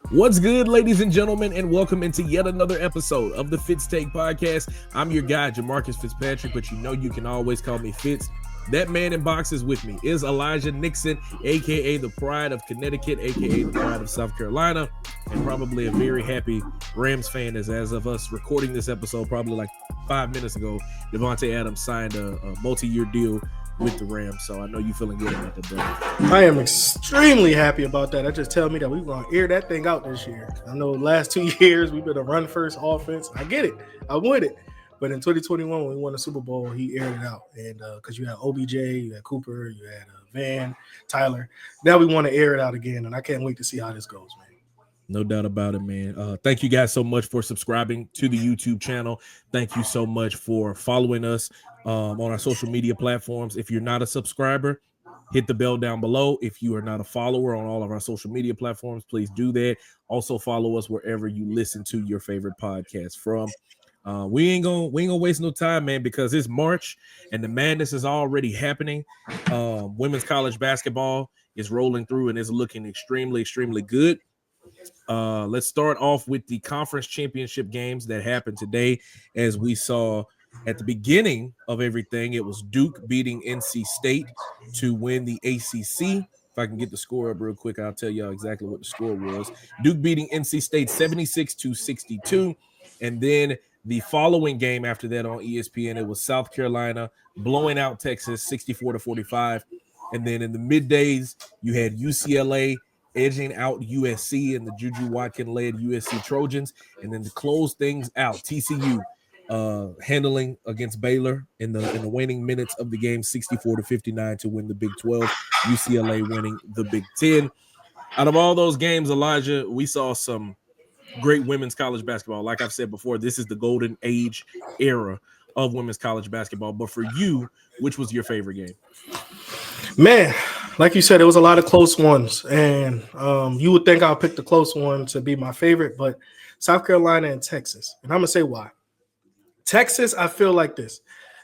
What's good, ladies and gentlemen, and welcome into yet another episode of the Fitz Take podcast. I'm your guy, Jamarcus Fitzpatrick, but you know you can always call me Fitz. That man in boxes with me is Elijah Nixon, aka the Pride of Connecticut, aka the Pride of South Carolina, and probably a very happy Rams fan as of us recording this episode probably like 5 minutes ago, Devontae Adams signed a multi-year deal with the Rams. So I know you feeling good about that, brother. I am extremely happy about that. That just tell me that we're going to air that thing out this year. I know the last 2 years we've been a run-first offense. I get it. I'm with it. But in 2021, when we won the Super Bowl, he aired it out. And because you had OBJ, you had Cooper, you had Van, Tyler. Now we want to air it out again, and I can't wait to see how this goes, man. No doubt about it, man. Thank you guys so much for subscribing to the YouTube channel. Thank you so much for following us on our social media platforms. If you're not a subscriber, hit the bell down below. If you are not a follower on all of our social media platforms, please do that. Also follow us wherever you listen to your favorite podcast from. We ain't gonna waste no time, man, because it's March and the madness is already happening. Women's college basketball is rolling through and is looking extremely, extremely good. Let's start off with the conference championship games that happened today. As we saw at the beginning of everything, it was Duke beating NC State to win the ACC. If I can get the score up real quick, I'll tell y'all exactly what the score was. Duke beating NC State 76-62. And then the following game after that on ESPN, it was South Carolina blowing out Texas 64-45. And then in the middays, you had UCLA edging out USC and the Juju Watkins-led USC Trojans. And then to close things out, TCU handling against Baylor in the waning minutes of the game, 64-59 to win the Big 12. UCLA winning the Big 10. Out of all those games, Elijah, we saw some great women's college basketball. Like I've said before, this is the golden age era of women's college basketball. But for you, which was your favorite game? Man, like you said, it was a lot of close ones. And you would think I'll pick the close one to be my favorite, but South Carolina and Texas. And I'm going to say why. Texas, I feel like this.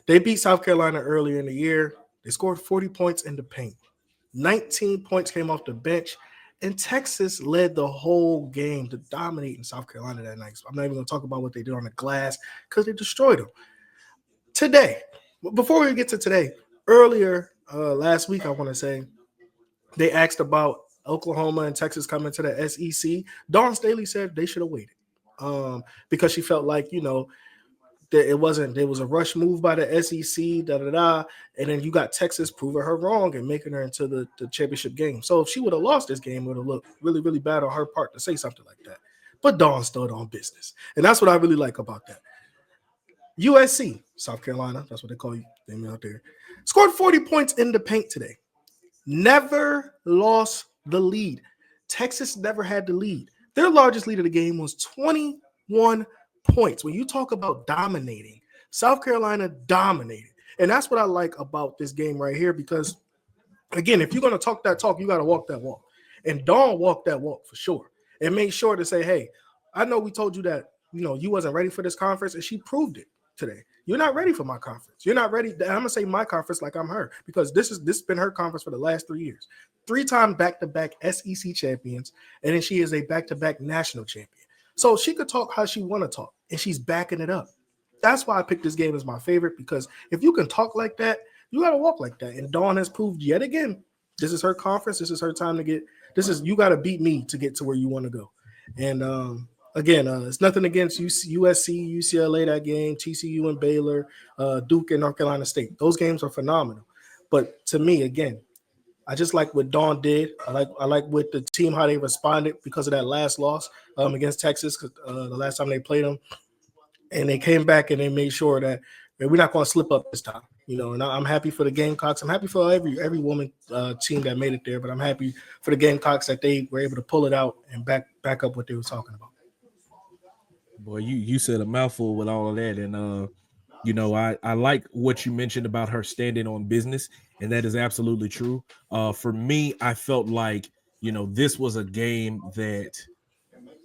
They beat South Carolina earlier in the year. They scored 40 points in the paint. 19 points came off the bench. And Texas led the whole game to dominate in South Carolina that night. So I'm not even going to talk about what they did on the glass because they destroyed them. Today, before we get to today, earlier last week, I want to say, they asked about Oklahoma and Texas coming to the SEC. Dawn Staley said they should have waited because she felt like, that it was a rush move by the SEC, and then you got Texas proving her wrong and making her into the championship game. So if she would have lost this game, it would have looked really, really bad on her part to say something like that. But Dawn stood on business, and that's what I really like about that. USC, South Carolina, that's what they call you out there, scored 40 points in the paint today. Never lost the lead. Texas never had the lead. Their largest lead of the game was 21 points. When you talk about dominating, South Carolina dominated. And that's what I like about this game right here because, again, if you're going to talk that talk, you got to walk that walk. And Dawn walked that walk for sure and made sure to say, hey, I know we told you that, you wasn't ready for this conference, and she proved it today. You're not ready for my conference. You're not ready. I'm going to say my conference like I'm her because this has been her conference for the last 3 years. 3-time back-to-back SEC champions, and then she is a back-to-back national champion. So she could talk how she want to talk, and she's backing it up. That's why I picked this game as my favorite because if you can talk like that, you got to walk like that. And Dawn has proved yet again, this is her conference. This is her time to get – you got to beat me to get to where you want to go. And, again, it's nothing against USC, UCLA, that game, TCU and Baylor, Duke and North Carolina State. Those games are phenomenal. But to me, again, I just like what Dawn did. I like with the team how they responded because of that last loss against Texas, the last time they played them. And they came back and they made sure that we're not going to slip up this time. And I'm happy for the Gamecocks. I'm happy for every woman team that made it there, but I'm happy for the Gamecocks that they were able to pull it out and back up what they were talking about. Boy, you said a mouthful with all of that. And, I like what you mentioned about her standing on business, and that is absolutely true. For me, I felt like, this was a game that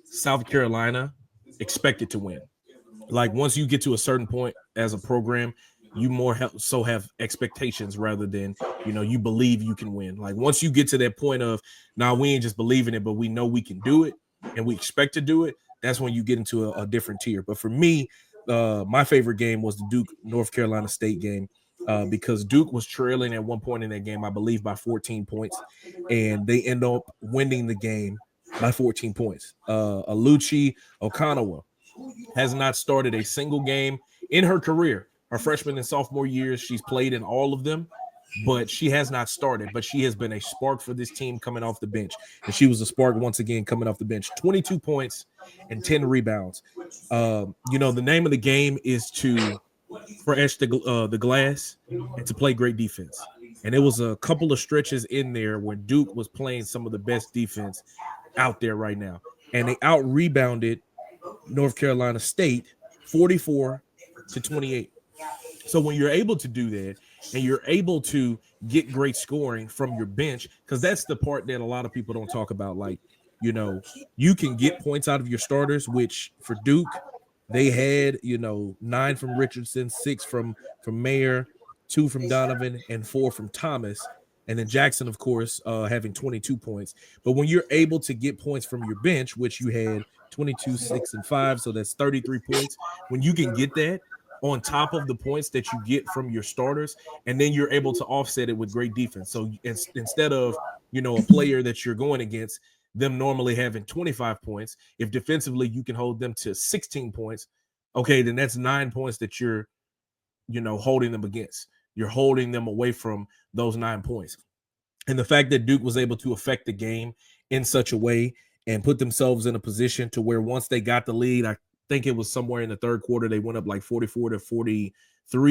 South Carolina expected to win. Like once you get to a certain point as a program, you more have expectations rather than, you believe you can win. Like once you get to that point of, we ain't just believing it, but we know we can do it. and we expect to do it, that's when you get into a different tier. But for me, my favorite game was the Duke North Carolina State game, because Duke was trailing at one point in that game, I believe, by 14 points, and they end up winning the game by 14 points. Aluchi Okanawa has not started a single game in her career. Her freshman and sophomore years, she's played in all of them, but she has not started. But she has been a spark for this team coming off the bench. And she was a spark once again coming off the bench. 22 points and 10 rebounds. The name of the game is to fresh the glass and to play great defense. And it was a couple of stretches in there where Duke was playing some of the best defense out there right now. And they out-rebounded North Carolina State 44-28. So when you're able to do that and you're able to get great scoring from your bench, because that's the part that a lot of people don't talk about. Like, you can get points out of your starters, which for Duke, they had, 9 from Richardson, 6 from Mayer, 2 from Donovan, and 4 from Thomas. And then Jackson, of course, having 22 points. But when you're able to get points from your bench, which you had 22, 6, and 5, so that's 33 points. When you can get that on top of the points that you get from your starters, and then you're able to offset it with great defense. So instead of, a player that you're going against, them normally having 25 points, if defensively you can hold them to 16 points, okay, then that's 9 points that you're, holding them against. You're holding them away from those 9 points. And the fact that Duke was able to affect the game in such a way and put themselves in a position to where once they got the lead, I think it was somewhere in the third quarter, they went up like 44-43,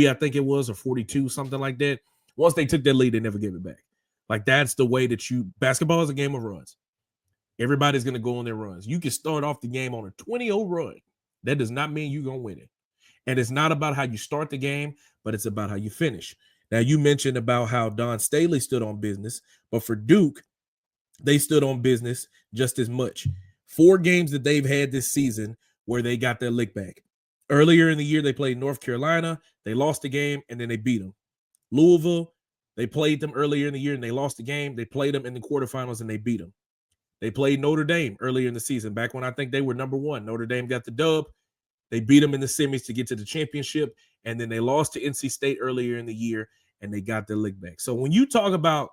I think it was, or 42, something like that. Once they took that lead, they never gave it back. Like, that's the way that basketball is a game of runs. Everybody's going to go on their runs. You can start off the game on a 20-0 run. That does not mean you're going to win it. And it's not about how you start the game, but it's about how you finish. Now, you mentioned about how Don Staley stood on business, but for Duke, they stood on business just as much. 4 games that they've had this season where they got their lick back. Earlier in the year, they played North Carolina. They lost the game, and then they beat them. Louisville, they played them earlier in the year, and they lost the game. They played them in the quarterfinals, and they beat them. They played Notre Dame earlier in the season, back when I think they were number 1. Notre Dame got the dub. They beat them in the semis to get to the championship, and then they lost to NC State earlier in the year, and they got their lick back. So when you talk about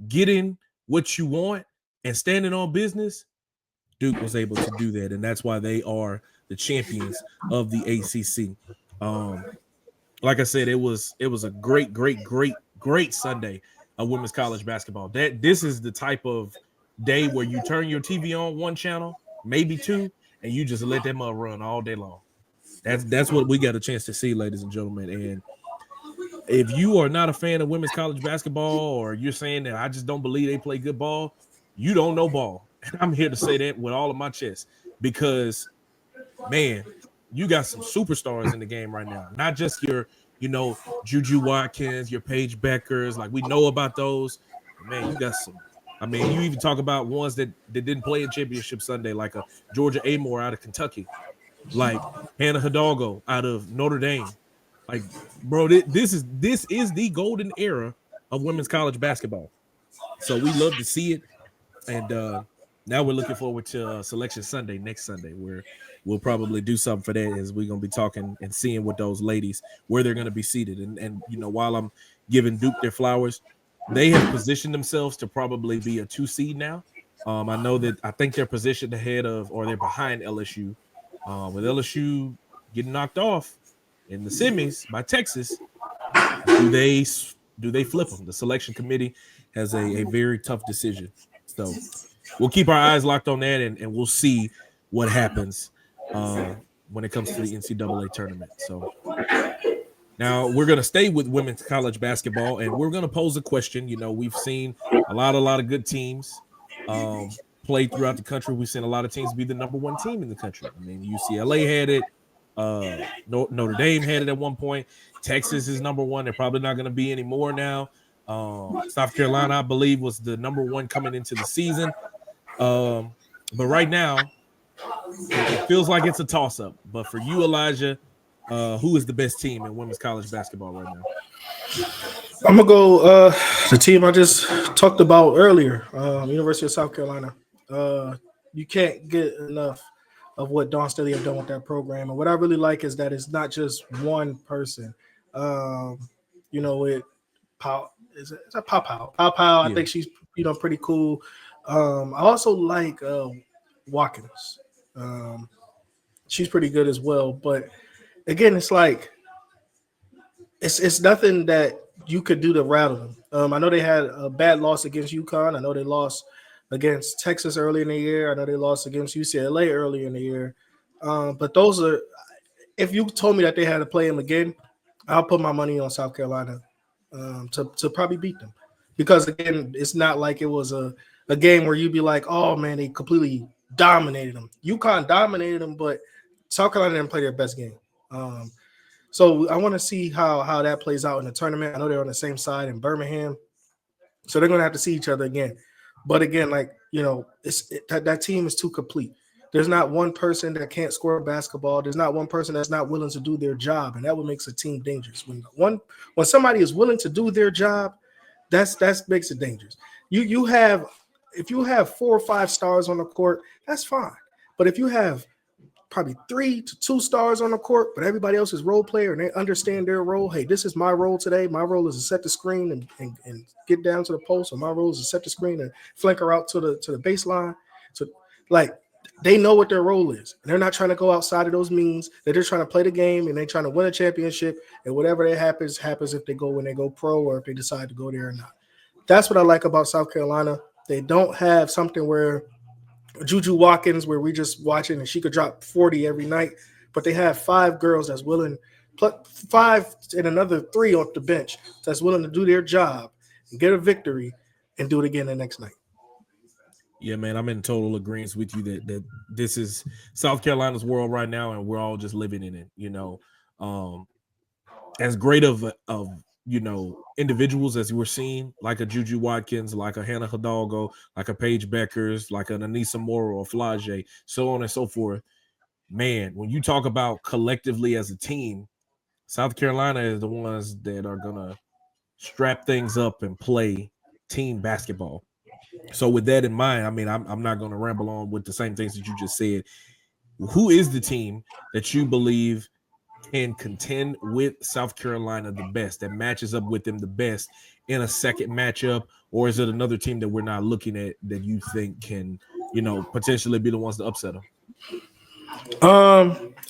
getting what you want and standing on business, Duke was able to do that, and that's why they are the champions of the ACC. Like I said, it was a great Sunday of women's college basketball. This is the type of day where you turn your TV on one channel, maybe 2, and you just let that mug run all day long. That's what we got a chance to see, ladies and gentlemen. And if you are not a fan of women's college basketball, or you're saying that I just don't believe they play good ball, you don't know ball. And I'm here to say that with all of my chest, because, man, you got some superstars in the game right now. Not just your, Juju Watkins, your Paige Beckers. Like, we know about those. But, man, you got some. I mean, you even talk about ones that didn't play in championship Sunday, like a Georgia Amore out of Kentucky, like Hannah Hidalgo out of Notre Dame. Like, bro, this is the golden era of women's college basketball. So we love to see it. And now we're looking forward to Selection Sunday, next Sunday, where we'll probably do something for that, as we're going to be talking and seeing with those ladies where they're going to be seated. And while I'm giving Duke their flowers, they have positioned themselves to probably be a 2 seed now. I think they're positioned ahead of, or they're behind LSU. With LSU getting knocked off in the semis by Texas, do they flip them? The selection committee has a very tough decision. So we'll keep our eyes locked on that, and we'll see what happens when it comes to the NCAA tournament. So now we're going to stay with women's college basketball, and we're going to pose a question. We've seen a lot of good teams play throughout the country. We've seen a lot of teams be the number 1 team in the country. I mean, UCLA had it. Notre Dame had it at one point. Texas is number 1. They're probably not going to be anymore now. South Carolina, I believe, was the number 1 coming into the season. But right now, it feels like it's a toss-up. But for you, Elijah, who is the best team in women's college basketball right now? I'm going to go the team I just talked about earlier, University of South Carolina. you can't get enough of what Dawn Staley have done with that program. And what I really like is that it's not just one person. Um, with Pow, is that Pow Pow? Pow Pow. I Yeah. think she's pretty cool. I also like Watkins. Um, she's pretty good as well. But again, it's like it's nothing that you could do to rattle them. I know they had a bad loss against UConn. I know they lost against Texas early in the year. I know they lost against UCLA early in the year. But those are, if you told me that they had to play them again, I'll put my money on South Carolina to probably beat them. Because again, it's not like it was a game where you'd be like, oh man, they completely dominated them. UConn dominated them, but South Carolina didn't play their best game. So I want to see how that plays out in the tournament. I know they're on the same side in Birmingham, so they're going to have to see each other again. But again, that team is too complete. There's not one person that can't score a basketball. There's not one person that's not willing to do their job, and that what makes a team dangerous. When somebody is willing to do their job, that makes it dangerous. You have if you have 4 or 5 stars on the court, that's fine. But if you have probably 3 to 2 stars on the court, but everybody else is role player and they understand their role. Hey, this is my role today. My role is to set the screen and get down to the post, or my role is to set the screen and flank her out to the baseline. So like they know what their role is. And they're not trying to go outside of those means. They're just trying to play the game and they're trying to win a championship. And whatever that happens if they go when they go pro or if they decide to go there or not. That's what I like about South Carolina. They don't have something where Juju Watkins, where we just watching and she could drop 40 every night, but they have 5 girls that's willing, 5 and another 3 off the bench that's willing to do their job and get a victory and do it again the next night. Yeah, man, I'm in total agreement with you that this is South Carolina's world right now, and we're all just living in it. As great of individuals as we're seeing, like a Juju Watkins, like a Hannah Hidalgo, like a Paige Beckers, like an Anissa Morrow or Flage, so on and so forth. Man, when you talk about collectively as a team, South Carolina is the ones that are gonna strap things up and play team basketball. So with that in mind, I mean, I'm not gonna ramble on with the same things that you just said. Who is the team that you believe can contend with South Carolina the best, that matches up with them the best in a second matchup? Or is it another team that we're not looking at that you think can, potentially be the ones to upset them?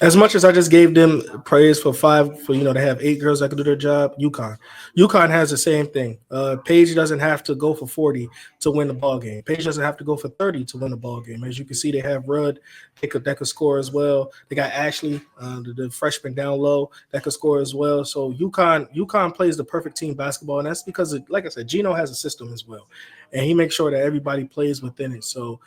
As much as I just gave them praise for 5, for to have 8 girls that can do their job, UConn has the same thing. Paige doesn't have to go for 40 to win the ball game. Paige doesn't have to go for 30 to win the ball game. As you can see, they have Rudd that could score as well. They got Ashley, the freshman down low, that could score as well. So UConn plays the perfect team basketball, and that's because, like I said, Gino has a system as well, and he makes sure that everybody plays within it. So.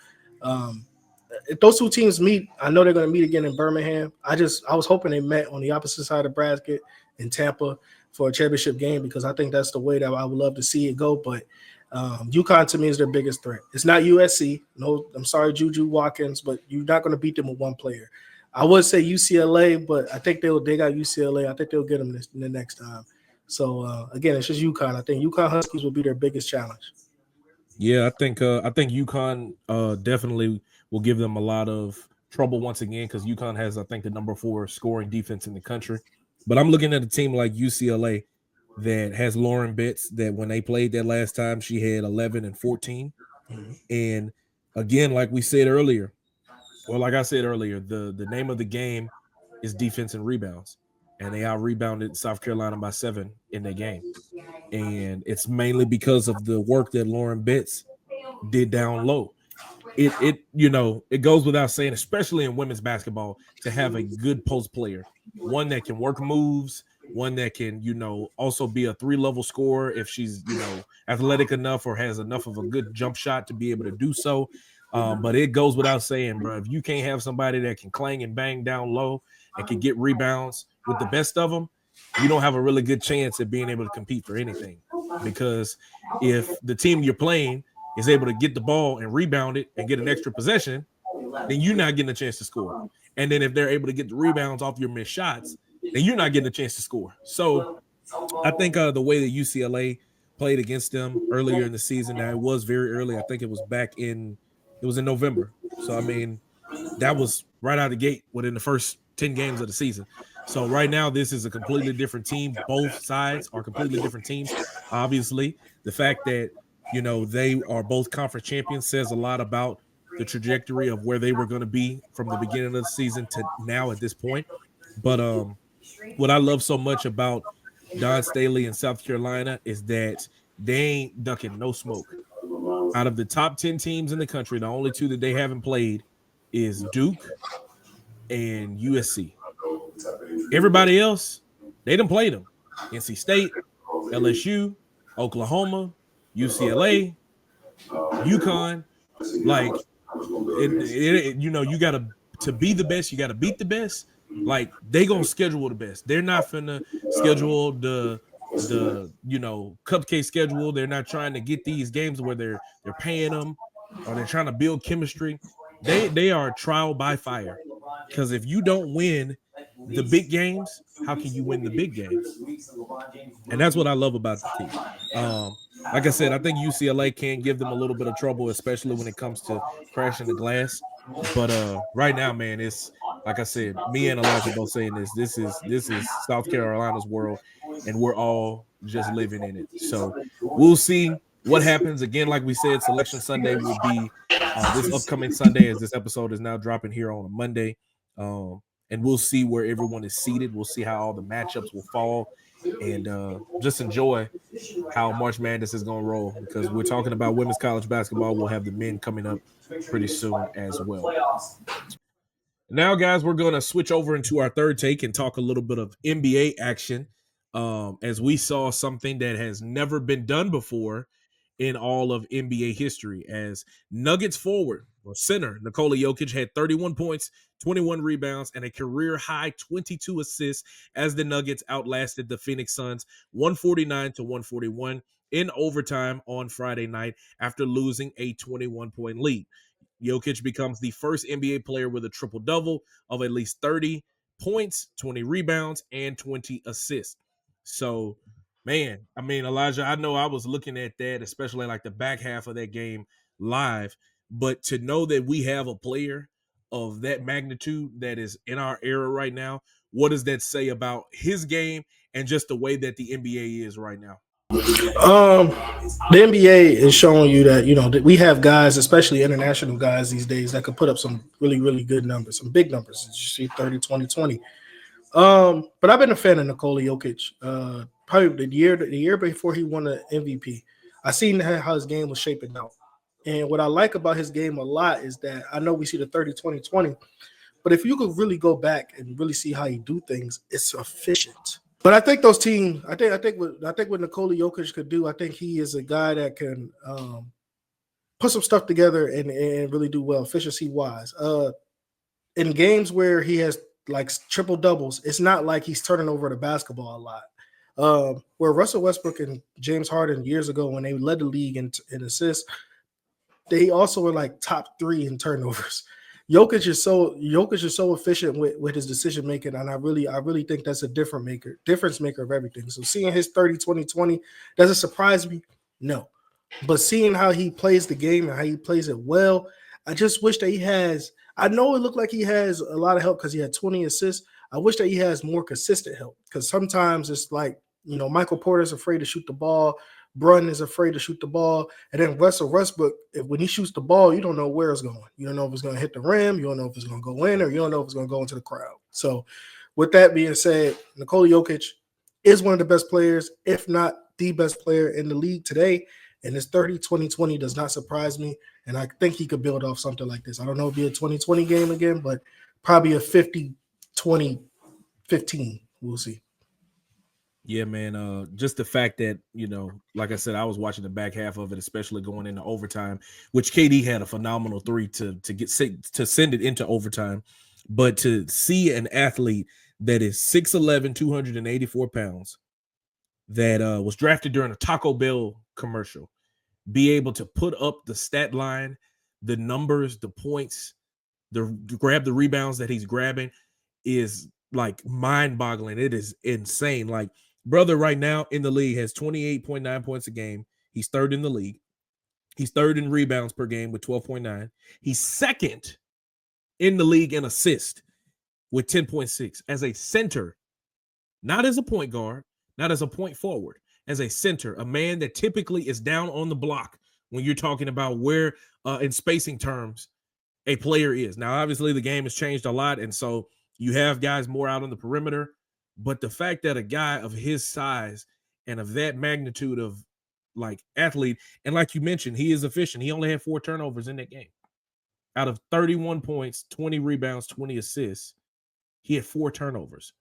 If those 2 teams meet, I know they're going to meet again in Birmingham. I was hoping they met on the opposite side of the bracket in Tampa for a championship game, because I think that's the way that I would love to see it go. But UConn to me is their biggest threat. It's not USC. No, I'm sorry, Juju Watkins, but you're not going to beat them with one player. I would say UCLA, but I think they got UCLA. I think they'll get them the next time. So again, it's just UConn. I think UConn Huskies will be their biggest challenge. Yeah, I think UConn definitely will give them a lot of trouble once again, because UConn has, I think, the number 4 scoring defense in the country. But I'm looking at a team like UCLA that has Lauren Betts, that when they played that last time, she had 11 and 14. Mm-hmm. And again, like I said earlier, the name of the game is defense and rebounds. And they out rebounded South Carolina by 7 in their game. And it's mainly because of the work that Lauren Betts did down low. It goes without saying, especially in women's basketball, to have a good post player, one that can work moves, one that can, also be a 3-level scorer if she's, athletic enough or has enough of a good jump shot to be able to do so. But it goes without saying, bro, if you can't have somebody that can clang and bang down low and can get rebounds with the best of them, you don't have a really good chance at being able to compete for anything. Because if the team you're playing is able to get the ball and rebound it and get an extra possession, then you're not getting a chance to score. And then if they're able to get the rebounds off your missed shots, then you're not getting a chance to score. So I think the way that UCLA played against them earlier in the season, now it was very early. I think it was back in It was in November. So I mean, that was right out of the gate within the first 10 games of the season. So right now, this is a completely different team. Both sides are completely different teams. Obviously, the fact that they are both conference champions says a lot about the trajectory of where they were going to be from the beginning of the season to now at this point. But what I love so much about Don Staley in South Carolina is that they ain't ducking no smoke. Out of the top 10 teams in the country, the only two that they haven't played is Duke and USC. Everybody else, they done played them. NC State, LSU, Oklahoma, UCLA, UConn. Like you got to be the best. You got to beat the best. Like they gonna schedule the best. They're not finna schedule the cupcake schedule. They're not trying to get these games where they're paying them or they're trying to build chemistry. They are trial by fire. Because if you don't win the big games, how can you win the big games? And that's what I love about the team. Like I said, I think UCLA can give them a little bit of trouble, especially when it comes to crashing the glass. But right now, man, it's like I said, me and Elijah both saying this. This is South Carolina's world, and we're all just living in it. So we'll see what happens. Again, like we said, Selection Sunday will be this upcoming Sunday, as this episode is now dropping here on a Monday. And we'll see where everyone is seated. We'll see how all the matchups will fall, and just enjoy how March Madness is going to roll, because we're talking about women's college basketball. We'll have the men coming up pretty soon as well. Now, guys, we're going to switch over into our third take and talk a little bit of NBA action, as we saw something that has never been done before in all of NBA history, as Nuggets forward or center Nikola Jokic had 31 points, 21 rebounds, and a career high 22 assists as the Nuggets outlasted the Phoenix Suns 149-141 in overtime on Friday night after losing a 21-point lead. Jokic becomes the first NBA player with a triple-double of at least 30 points, 20 rebounds, and 20 assists. So, man, I mean, Elijah, I know I was looking at that, especially like the back half of that game live, but to know that we have a player of that magnitude that is in our era right now, what does that say about his game and just the way that the NBA is right now? The NBA is showing you that that we have guys, especially international guys these days, that could put up some really, really good numbers, some big numbers. You see 30, 20, 20. But I've been a fan of Nikola Jokic. Probably the year before he won the MVP. I seen how his game was shaping out. And what I like about his game a lot is that I know we see the 30, 20, 20, but if you could really go back and really see how he do things, it's efficient. But I think those teams, I think what Nikola Jokic could do, I think he is a guy that can put some stuff together and really do well, efficiency wise. In games where he has like triple doubles, it's not like he's turning over the basketball a lot. Where Russell Westbrook and James Harden years ago, when they led the league in assists, they also were like top 3 in turnovers. Jokic is so efficient with his decision making, and I really think that's a difference maker of everything. So seeing his 30, 20, 20, does it surprise me? No. But seeing how he plays the game and how he plays it well, I just wish that he has. I know it looked like he has a lot of help because he had 20 assists. I wish that he has more consistent help, because sometimes it's like, Michael Porter's afraid to shoot the ball. Brunn is afraid to shoot the ball. And then Russell Westbrook, when he shoots the ball, you don't know where it's going. You don't know if it's going to hit the rim. You don't know if it's going to go in, or you don't know if it's going to go into the crowd. So with that being said, Nikola Jokic is one of the best players, if not the best player in the league today. And his 30, 20, 20 does not surprise me. And I think he could build off something like this. I don't know if it'll be a 20-20 game again, but probably a 50-20-15. We'll see. Yeah, man. Just the fact that, like I said, I was watching the back half of it, especially going into overtime, which KD had a phenomenal 3 to send it into overtime. But to see an athlete that is 6'11", 284 pounds, that was drafted during a Taco Bell commercial, be able to put up the stat line, the numbers, the points, grab the rebounds that he's grabbing is like mind-boggling. It is insane. Like, brother right now in the league has 28.9 points a game. He's third in the league. He's third in rebounds per game with 12.9. He's second in the league in assist with 10.6 as a center, not as a point guard, not as a point forward, as a center, a man that typically is down on the block when you're talking about where, in spacing terms, a player is. Now, obviously, the game has changed a lot, and so you have guys more out on the perimeter, but the fact that a guy of his size and of that magnitude of like athlete, and like you mentioned, he is efficient. He only had 4 turnovers in that game. Out of 31 points, 20 rebounds, 20 assists, he had 4 turnovers.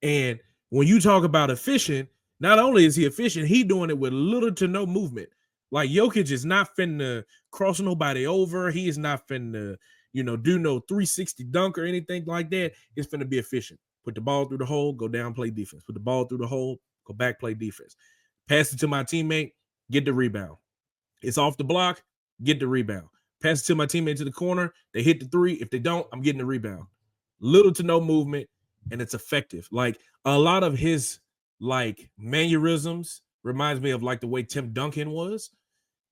And when you talk about efficient, not only is he efficient, he doing it with little to no movement. Like Jokic is not finna cross nobody over. He is not finna, do no 360 dunk or anything like that. It's finna be efficient. Put the ball through the hole, go down, play defense. Put the ball through the hole, go back, play defense. Pass it to my teammate, get the rebound. It's off the block, get the rebound. Pass it to my teammate to the corner. They hit the 3. If they don't, I'm getting the rebound. Little to no movement, and it's effective. Like a lot of his like mannerisms reminds me of like the way Tim Duncan was,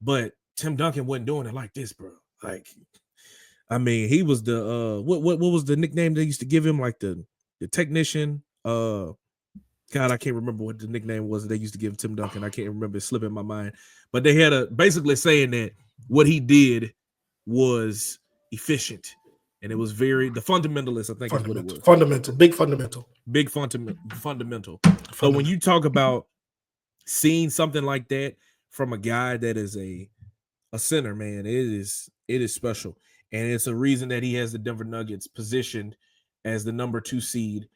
but Tim Duncan wasn't doing it like this, bro. Like, I mean, he was the what was the nickname they used to give him? Like the technician. God, I can't remember what the nickname was that they used to give Tim Duncan. I can't remember. It's slipping my mind. But they had a basically saying that what he did was efficient. And it was the fundamentalist, I think is what it was. Big fundamental. So when you talk about seeing something like that from a guy that is a center, man, it is special. And it's a reason that he has the Denver Nuggets positioned as the number 2 seed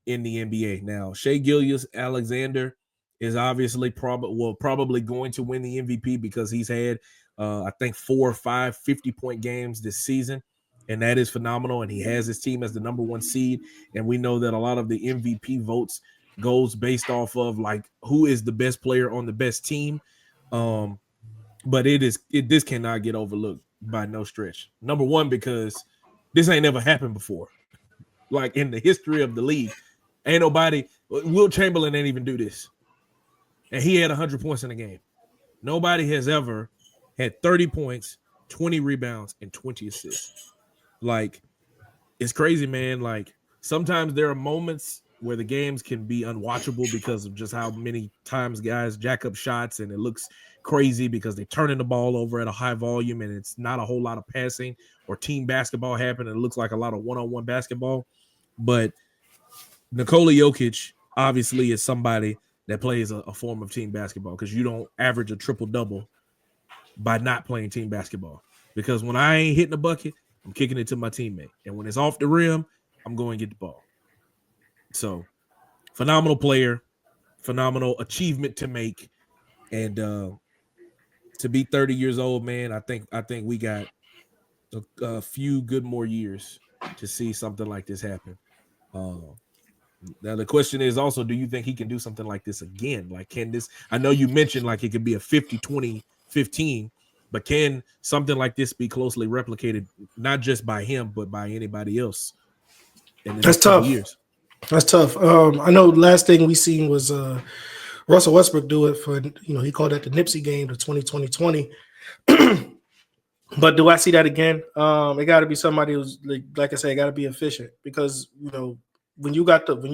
in the NBA. Now, Shai Gilgeous-Alexander is obviously probably going to win the MVP because he's had, I think, 4 or 5 50-point games this season, and that is phenomenal. And he has his team as the number 1 seed, and we know that a lot of the MVP votes goes based off of like who is the best player on the best team. But this cannot get overlooked by no stretch. Number one, because this ain't never happened before. Like in the history of the league, ain't nobody. Will Chamberlain ain't even do this, and he had 100 points in a game. Nobody has ever had 30 points, 20 rebounds, and 20 assists. Like, it's crazy, man. Like, sometimes there are moments where the games can be unwatchable because of just how many times guys jack up shots, and it looks crazy because they're turning the ball over at a high volume, and it's not a whole lot of passing or team basketball happening. It looks like a lot of one-on-one basketball. But Nikola Jokic obviously is somebody that plays a form of team basketball, because you don't average a triple-double by not playing team basketball. Because when I ain't hitting the bucket, I'm kicking it to my teammate. And when it's off the rim, I'm going to get the ball. So, phenomenal player, phenomenal achievement to make. And to be 30 years old, man, I think we got a few good more years to see something like this happen. Now the question is also, do you think he can do something like this again? Like, can this, I know you mentioned like it could be a 50-20-15, but can something like this be closely replicated, not just by him, but by anybody else in the next couple years? That's tough. I know the last thing we seen was Russell Westbrook do it for, he called that the Nipsey game, the 2020. But do I see that again? It got to be somebody who's like I said, it got to be efficient, because when you're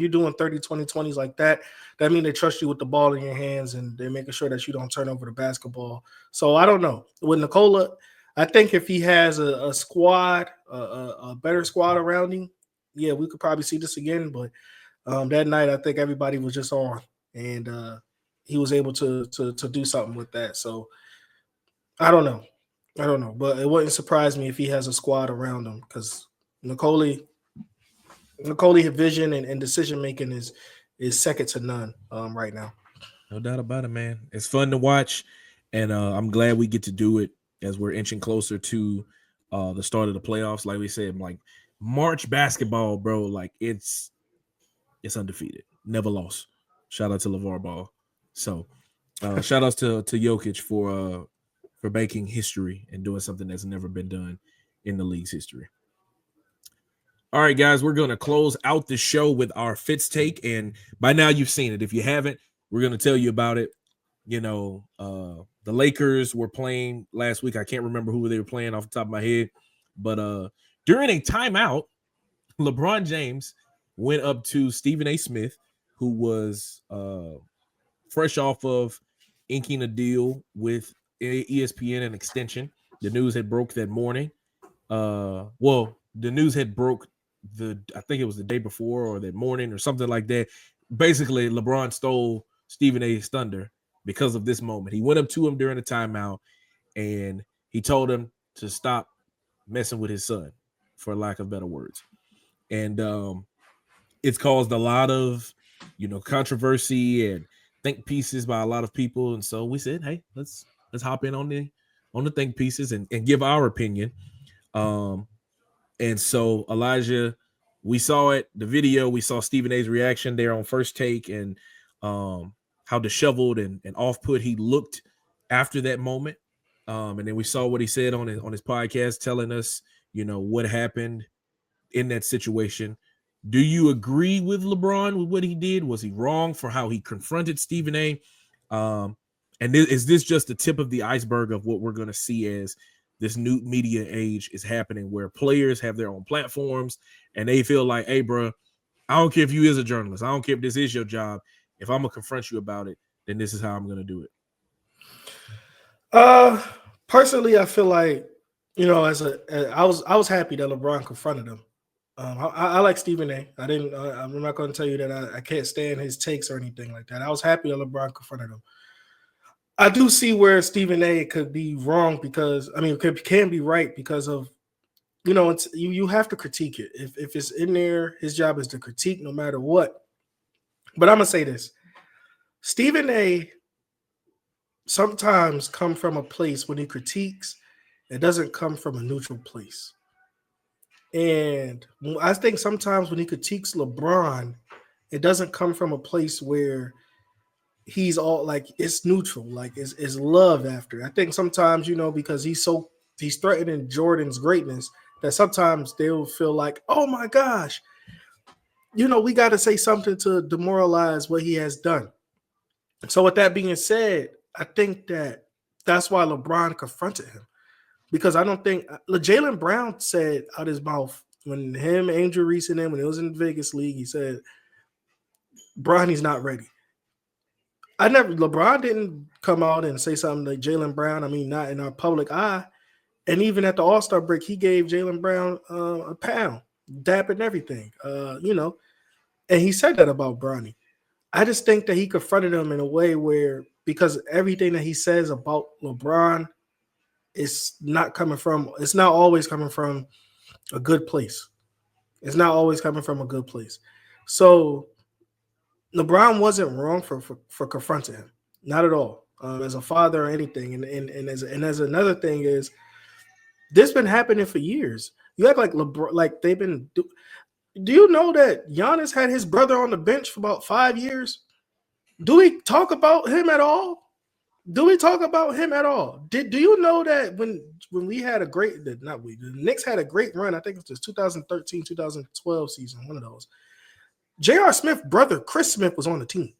doing 30, 20, 20s like that means they trust you with the ball in your hands, and they're making sure that you don't turn over the basketball. So I don't know. With Nikola, I think if he has a squad, a better squad around him, yeah, we could probably see this again. But that night, I think everybody was just on, and he was able to do something with that. So I don't know, but it wouldn't surprise me if he has a squad around him, because Nikola vision and decision making is second to none right now. No doubt about it, man. It's fun to watch, and I'm glad we get to do it as we're inching closer to the start of the playoffs. Like we said, like March basketball, bro, like it's undefeated, never lost. Shout out to LeVar Ball. So shout outs to Jokic for making history and doing something that's never been done in the league's history. All right, guys, we're going to close out the show with our Fitz Take, and by now you've seen it. If you haven't, we're going to tell you about it. the Lakers were playing last week. I can't remember who they were playing off the top of my head, but during a timeout, LeBron James went up to Stephen A. Smith, who was fresh off of inking a deal with ESPN and extension. The news had broke that morning. The news had broke I think it was the day before or that morning or something like that. Basically, LeBron stole Stephen A's thunder because of this moment. He went up to him during the timeout and he told him to stop messing with his son, for lack of better words. And it's caused a lot of controversy and think pieces by a lot of people. And so we said, hey, let's hop in on the think pieces and give our opinion. And so Elijah, we saw it, the video, we saw Stephen A's reaction there on First Take, and how disheveled and off put he looked after that moment. And then we saw what he said on his podcast, telling us, what happened in that situation. Do you agree with LeBron with what he did? Was he wrong for how he confronted Stephen A? And is this just the tip of the iceberg of what we're going to see as this new media age is happening, where players have their own platforms and they feel like, hey, bro, I don't care if you is a journalist. I don't care if this is your job. If I'm going to confront you about it, then this is how I'm going to do it. Personally, I feel like, I was happy that LeBron confronted him. I like Stephen A. I'm not going to tell you that I can't stand his takes or anything like that. I was happy that LeBron confronted him. I do see where Stephen A. could be wrong because, can be right because of, you have to critique it. If it's in there, his job is to critique no matter what. But I'm going to say this. Stephen A. sometimes come from a place when he critiques, it doesn't come from a neutral place. And I think sometimes when he critiques LeBron, it doesn't come from a place where he's all like it's neutral, like it's love after. I think sometimes, because he's threatening Jordan's greatness, that sometimes they'll feel like, oh my gosh, we got to say something to demoralize what he has done. So with that being said, I think that's why LeBron confronted him. Because I don't think Jaylen Brown said out his mouth when him, Angel Reese, and him, when it was in the Vegas League, he said, Bronny's not ready. LeBron didn't come out and say something like Jaylen Brown. Not in our public eye. And even at the All-Star break, he gave Jaylen Brown a pound, dap and everything, and he said that about Bronny. I just think that he confronted him in a way where, because everything that he says about LeBron, it's not always coming from a good place. It's not always coming from a good place. So LeBron wasn't wrong for confronting him. Not at all. As a father or anything. And as another thing is, this been happening for years. You act like LeBron, like they've been. Do you know that Giannis had his brother on the bench for about 5 years? Do we talk about him at all? Do you know that when we had the Knicks had a great run, I think it was 2013, 2012 season, one of those. J.R. Smith's brother, Chris Smith, was on the team.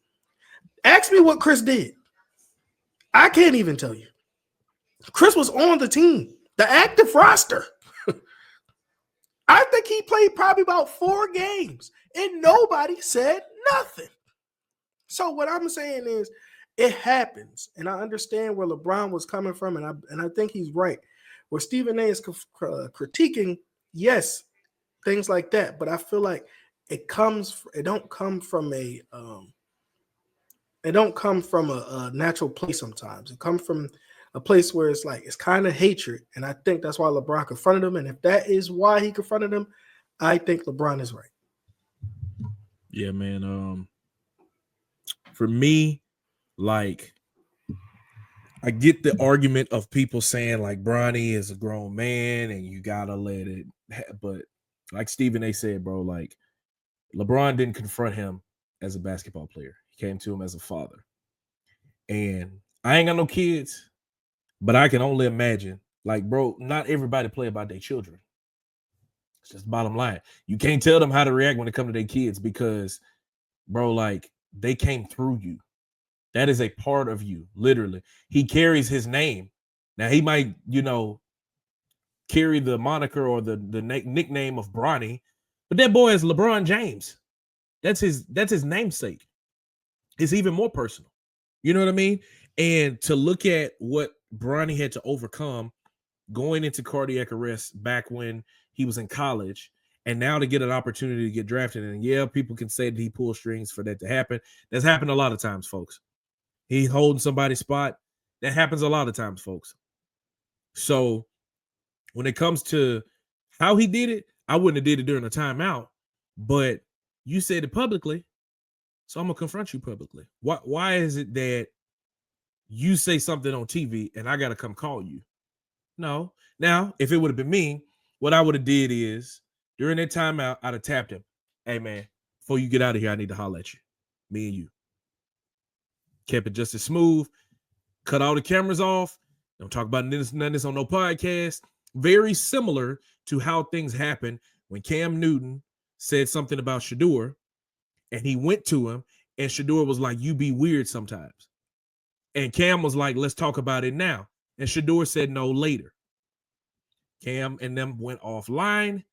Ask me what Chris did. I can't even tell you. Chris was on the team, the active roster. I think he played probably about 4 games, and nobody said nothing. So what I'm saying is, it happens, and I understand where LeBron was coming from, and I think he's right. Where Stephen A. is critiquing, yes, things like that, but I feel like it don't come from a natural place. Sometimes it comes from a place where it's kind of hatred, and I think that's why LeBron confronted him. And if that is why he confronted him, I think LeBron is right. Yeah, man. For me, like, I get the argument of people saying like Bronny is a grown man and you gotta let it, but like Stephen A. said, bro, like LeBron didn't confront him as a basketball player. He came to him as a father. And I ain't got no kids, but I can only imagine, like, bro, not everybody play about their children. It's just the bottom line. You can't tell them how to react when it comes to their kids because, bro, like, they came through you. That is a part of you, literally. He carries his name. Now he might, carry the moniker or the nickname of Bronny, but that boy is LeBron James. That's his namesake. It's even more personal. You know what I mean? And to look at what Bronny had to overcome going into cardiac arrest back when he was in college, and now to get an opportunity to get drafted. And yeah, people can say that he pulled strings for that to happen. That's happened a lot of times, folks. He's holding somebody's spot. That happens a lot of times, folks. So when it comes to how he did it, I wouldn't have did it during a timeout, but you said it publicly, so I'm gonna confront you publicly. Why is it that you say something on TV and I gotta come call you? No. Now, if it would have been me, what I would have did is during that timeout, I'd have tapped him. Hey man, before you get out of here, I need to holler at you. Me and you. Kept it just as smooth. Cut all the cameras off. Don't talk about none of this on no podcast. Very similar to how things happened when Cam Newton said something about Shador, and he went to him, and Shador was like, "You be weird sometimes." And Cam was like, "Let's talk about it now." And Shador said no later. Cam and them went offline.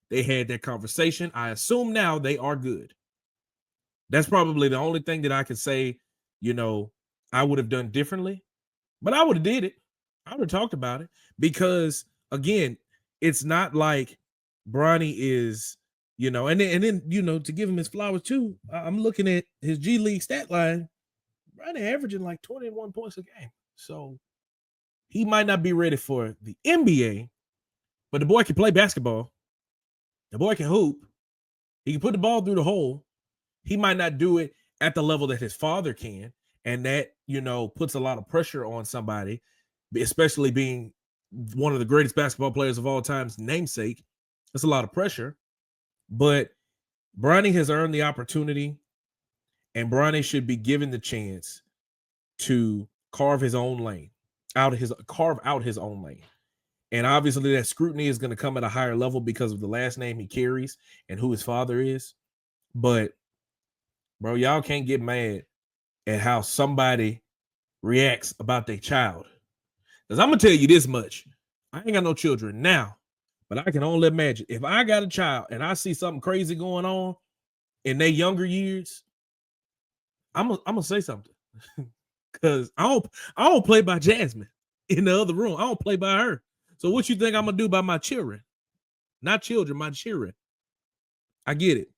They had that conversation. I assume now they are good. That's probably the only thing that I can say, I would have done differently. But I would have did it. I would have talked about it because, again, it's not like Bronny is, and then to give him his flowers too. I'm looking at his G League stat line. Bronny averaging like 21 points a game. So he might not be ready for the NBA, but the boy can play basketball. The boy can hoop. He can put the ball through the hole. He might not do it at the level that his father can. And that, puts a lot of pressure on somebody, especially being one of the greatest basketball players of all time's namesake. That's a lot of pressure. But Bronny has earned the opportunity, and Bronny should be given the chance to carve his own lane, carve out his own lane. And obviously that scrutiny is going to come at a higher level because of the last name he carries and who his father is. But, bro, y'all can't get mad at how somebody reacts about their child. Because I'm going to tell you this much. I ain't got no children now, but I can only imagine if I got a child and I see something crazy going on in their younger years, I'm gonna say something. Because I don't play by Jasmine in the other room. I don't play by her. So what you think I'm going to do by my children? Not children, my children. I get it.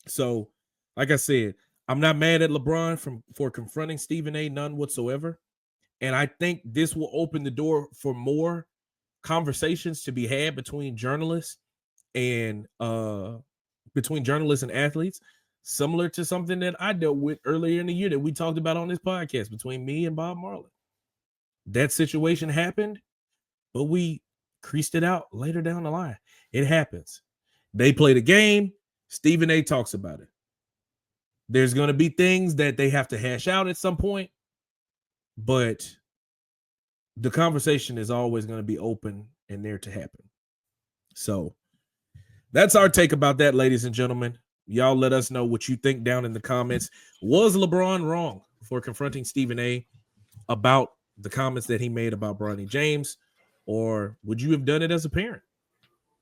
So, like I said, I'm not mad at LeBron for confronting Stephen A. None whatsoever. And I think this will open the door for more conversations to be had between journalists and athletes, similar to something that I dealt with earlier in the year that we talked about on this podcast between me and Bob Marley. That situation happened, but we creased it out later down the line. It happens. They play the game. Stephen A. talks about it. There's going to be things that they have to hash out at some point, but the conversation is always going to be open and there to happen. So that's our take about that, ladies and gentlemen. Y'all let us know what you think down in the comments. Was LeBron wrong for confronting Stephen A. about the comments that he made about Bronny James, or would you have done it as a parent?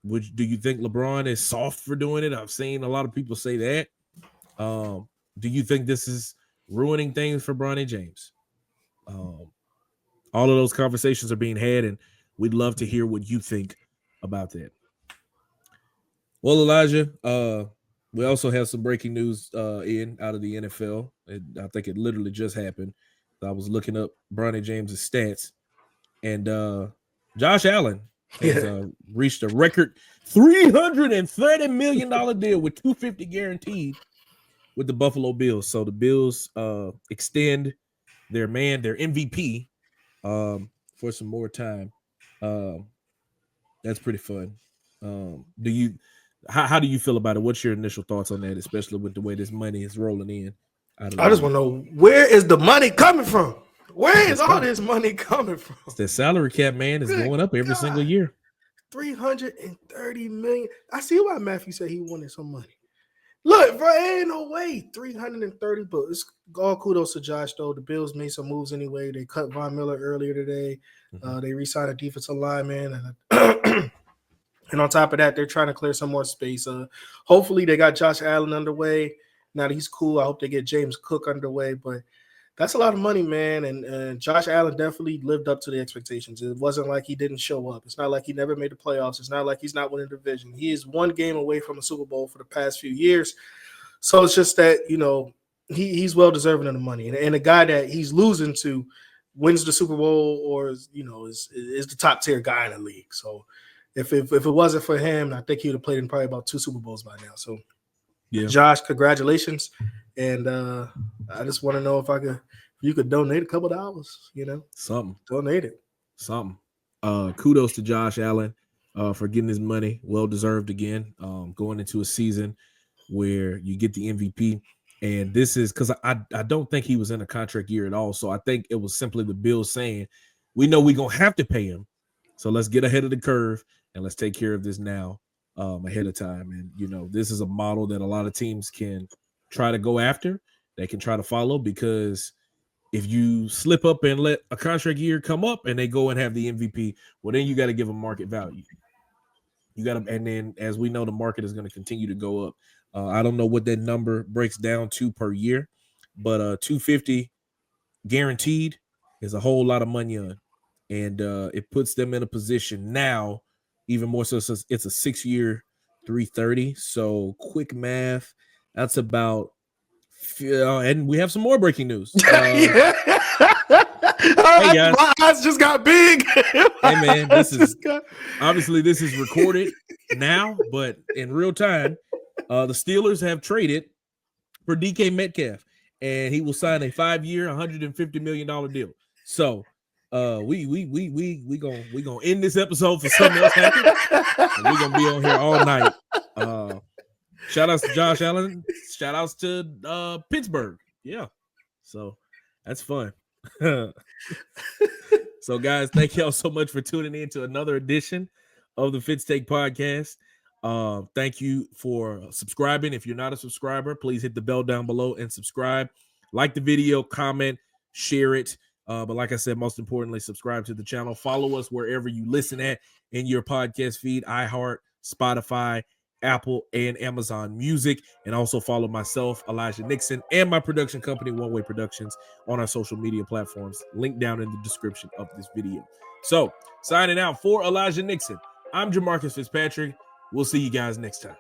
Do you think LeBron is soft for doing it? I've seen a lot of people say that. Do you think this is ruining things for Bronny James? All of those conversations are being had, and we'd love to hear what you think about that. Well, Elijah, we also have some breaking news out of the NFL. I think it literally just happened. I was looking up Bronny James' stats, and Josh Allen has reached a record $330 million deal with $250 guaranteed with the Buffalo Bills. So the Bills extend their MVP for some more time. That's pretty fun. How do you feel about it? What's your initial thoughts on that, especially with the way this money is rolling in? I just want to know, where is the money coming from? Where is all this money coming from? It's the salary cap, man, is going up every single year. $330 million. I see why Matthew said he wanted some money. Look, bro, ain't no way. 330, but it's all kudos to Josh, though. The Bills made some moves anyway. They cut Von Miller earlier today. They re-signed a defensive lineman. And and on top of that, they're trying to clear some more space. Hopefully, they got Josh Allen underway. Now that he's cool, I hope they get James Cook underway. But that's a lot of money, man. And Josh Allen definitely lived up to the expectations. It wasn't like he didn't show up. It's not like he never made the playoffs. It's not like he's not winning the division. He is one game away from a Super Bowl for the past few years. So it's just that, he's well deserving of the money. And a guy that he's losing to wins the Super Bowl or, is the top tier guy in the league. So if it wasn't for him, I think he would have played in probably about 2 Super Bowls by now. So, yeah. Josh, congratulations. And I just want to know if you could donate a couple of dollars, Something. Donate it. Something. Kudos to Josh Allen for getting his money. Well-deserved again, going into a season where you get the MVP. And this is because I don't think he was in a contract year at all. So I think it was simply the Bills saying, we know we're going to have to pay him. So let's get ahead of the curve and let's take care of this now ahead of time. And, this is a model that a lot of teams can try to go after. They can try to follow, because if you slip up and let a contract year come up and they go and have the MVP, well, then you got to give them market value. You got to, and then as we know, the market is going to continue to go up. I don't know what that number breaks down to per year, but $250 guaranteed is a whole lot of money on. And it puts them in a position now, even more so. It's a 6-year, 330. So quick math, that's about. And we have some more breaking news. Hey guys, my eyes just got big. Hey man, obviously this is recorded now, but in real time, the Steelers have traded for DK Metcalf, and he will sign a 5-year, $150 million deal. So we gonna end this episode for something else happening. We're gonna be on here all night. Shout outs to Josh Allen. Shout outs to Pittsburgh. Yeah. So that's fun. So guys, thank y'all so much for tuning in to another edition of the Fitz Take podcast. Thank you for subscribing. If you're not a subscriber, please hit the bell down below and subscribe. Like the video, comment, share it. But like I said, most importantly, subscribe to the channel. Follow us wherever you listen at in your podcast feed, iHeart, Spotify, Apple, and Amazon Music. And also follow myself, Elijah Nixon, and my production company, ONEWAY Productions, on our social media platforms. Link down in the description of this video. So, signing out for Elijah Nixon, I'm Jamarcus Fitzpatrick. We'll see you guys next time.